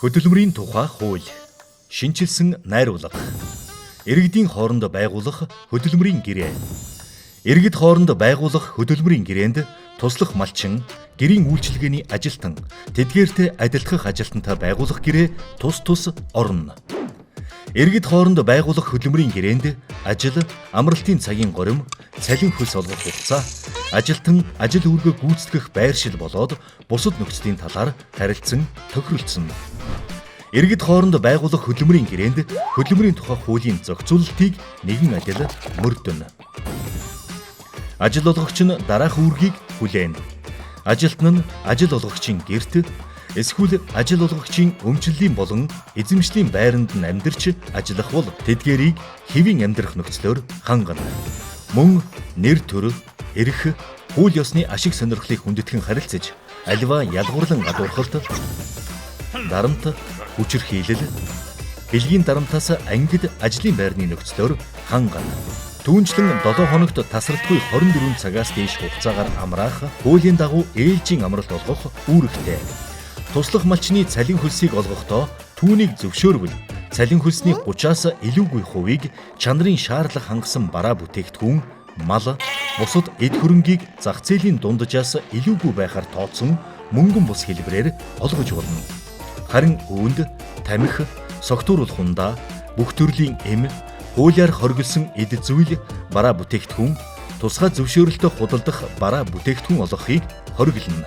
Хөдөлмөрийн тухай хууль, шинчилсэн найруулга, иргэдийн хооронд байгуулах хөдөлмөрийн гэрээ, иргэд хооронд байгуулах хөдөлмөрийн гэрээнд туслах малчин, гэрийн үйлчилгээний ажилтан, тэдгээртэй адилдах ажилтнтай байгуулах гэрээ тус орно. Иргэд хооронд байгуулах хөдөлмөрийн гэрээнд ажил, амралтын цагийн горим, цалин хөлс олгох хугацаа, ажилтан ажил үүргээ гүйцэтгэх байршил болоод бусад нөхцөлийн талаар харилцсан, тохиролцсон. Иргэд хооронд байгуулах хөдөлмөрийн гэрээнд хөдөлмөрийн тухай хуулийн зохицуулалтыг нэгэн адил мөрдөнө. Ажил олгогч нь дараах үүргийг хүлээнэ. Ажилтан нь ажил олгогчийн гэрт эсвэл ажил олгогчийн өмчлөлийн болон эзэмшлийн байранд нь амьдарч ажиллах бол тэдгээрийг хэвийн амьдрах нөхцлөөр хангана. Мөн нэр төр, эрх, хууль ёсны ашиг сонирхлыг хүндэтгэн харилцаж, аливаа ялгуурлан гадуурхалт, дарамт, хүчирхийлэл, бэлгийн дарамтаас ангид ажлын байрны нөхцлөөр хангана. Түүнчлэн 7 хоногт тасралтгүй 24 цагаас дээш хугацаагаар амраах, хуулийн дагуу ээлжийн амралт олгох үүрэгтэй. Туслах малчны цалин хөлсийг олгохдоо түүнийг зөвшөөрвөл цалин хөлсний 30-аас илүүгүй хувийг чанарын шаардлага хангасан бараа бүтээгдэхүүн, мал, бусад эд хөрөнгийг зах зээлийн дунджаас илүүгүй байхаар тооцсон мөнгөн бус хэлбэрээр олгож болно. Харин үүнд тамхи, согтууруулах хундаа, бүх төрлийн эм, хуулиар хоригдсон эд зүйл, бараа бүтээгдэхүүн, тусгай зөвшөөрөлтөй худалдах бараа бүтээгдэхүүн олгохыг хориглоно.